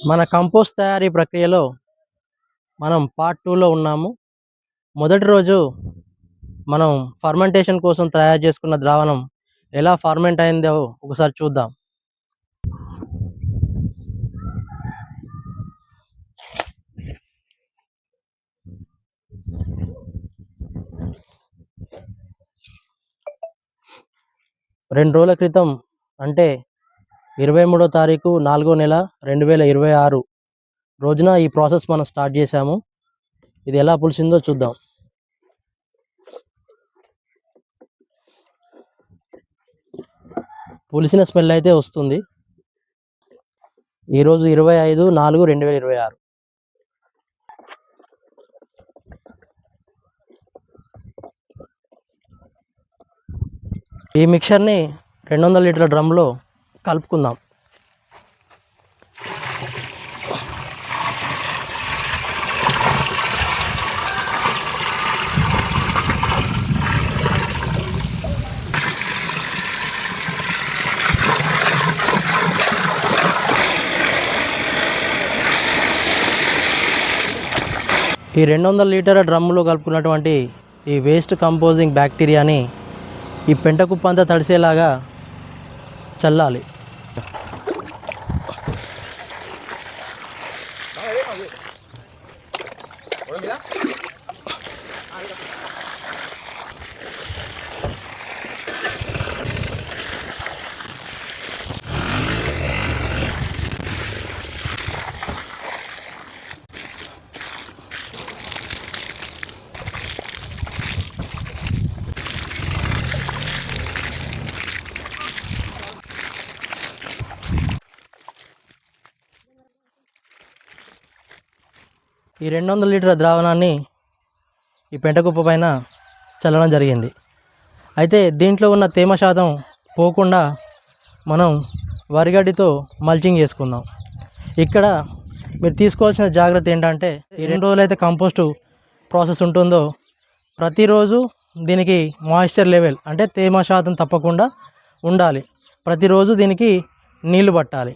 మన కంపోస్ట్ తయారీ ప్రక్రియలో మనం పార్ట్ 2లో ఉన్నాము. మొదటి రోజు మనం ఫర్మెంటేషన్ కోసం తయారు చేసుకున్న ద్రావణం ఎలా ఫర్మెంట్ అయిందో ఒకసారి చూద్దాం. రెండు రోజుల క్రితం అంటే 23వ తారీఖు 4వ నెల 2026 రోజున ఈ ప్రాసెస్ మనం స్టార్ట్ చేసాము. ఇది ఎలా పులిసిందో చూద్దాం. పులిసిన స్మెల్ అయితే వస్తుంది. ఈరోజు 25/4/2026. ఈ మిక్చర్ని 200 లీటర్ల డ్రమ్లో కలుపుకుందాం. ఈ 200 లీటర్ల డ్రమ్ములో కలుపుకున్నటువంటి ఈ వేస్ట్ కంపోజింగ్ బ్యాక్టీరియాని ఈ పెంట కుప్ప అంతా తడిసేలాగా చల్లాలి. ఈ 200 లీటర్ల ద్రావణాన్ని ఈ పెంటకుప్ప పైన చల్లడం జరిగింది. అయితే దీంట్లో ఉన్న తేమ శాతం పోకుండా మనం వరిగడ్డితో మల్చింగ్ చేసుకుందాం. ఇక్కడ మీరు తీసుకోవాల్సిన జాగ్రత్త ఏంటంటే, ఈ 2 రోజులైతే కంపోస్టు ప్రాసెస్ ఉంటుందో ప్రతిరోజు దీనికి మాయిశ్చర్ లెవెల్ అంటే తేమ శాతం తప్పకుండా ఉండాలి. ప్రతిరోజు దీనికి నీళ్లు పట్టాలి.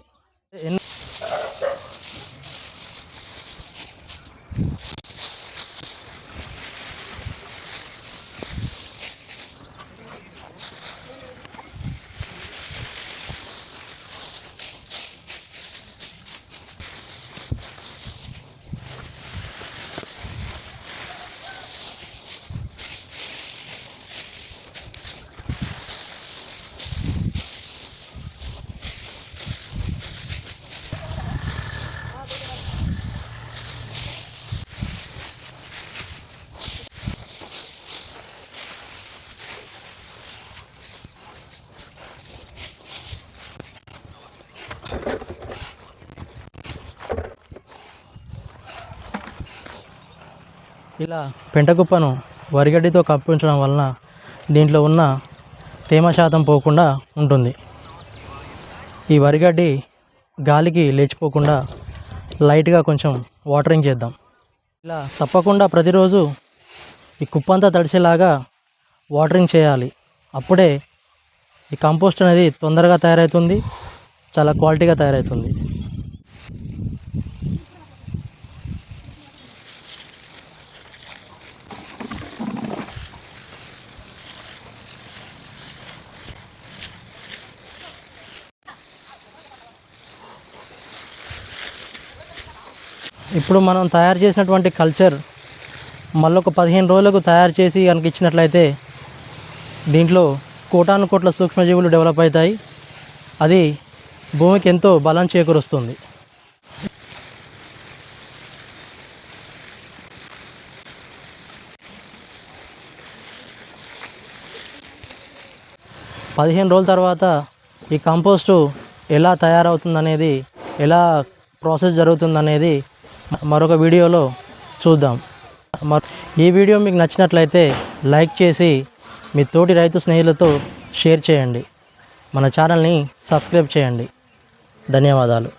ఇలా పెంటకుప్పను వరిగడ్డితో కప్పించడం వలన దీంట్లో ఉన్న తేమ శాతం పోకుండా ఉంటుంది. ఈ వరిగడ్డి గాలికి లేచిపోకుండా లైట్గా కొంచెం వాటరింగ్ చేద్దాం. ఇలా తప్పకుండా ప్రతిరోజు ఈ కుప్పంతా తడిసేలాగా వాటరింగ్ చేయాలి. అప్పుడే ఈ కంపోస్ట్ అనేది తొందరగా తయారవుతుంది, చాలా క్వాలిటీగా తయారవుతుంది. ఇప్పుడు మనం తయారు చేసినటువంటి కల్చర్ మళ్ళొక 15 రోజులకు తయారు చేసి కనుక ఇచ్చినట్లయితే దీంట్లో కోటాను కోట్ల సూక్ష్మజీవులు డెవలప్ అవుతాయి. అది భూమికి ఎంతో బలం చేకూరుస్తుంది. పదిహేను రోజుల తర్వాత ఈ కంపోస్టు ఎలా తయారవుతుందనేది, ఎలా ప్రాసెస్ జరుగుతుందనేది మరొక వీడియోలో చూద్దాం. ఈ వీడియో మీకు నచ్చినట్లయితే లైక్ చేసి మీ తోటి రైతు స్నేహితులతో షేర్ చేయండి. మన ఛానల్ని సబ్స్క్రైబ్ చేయండి. ధన్యవాదాలు.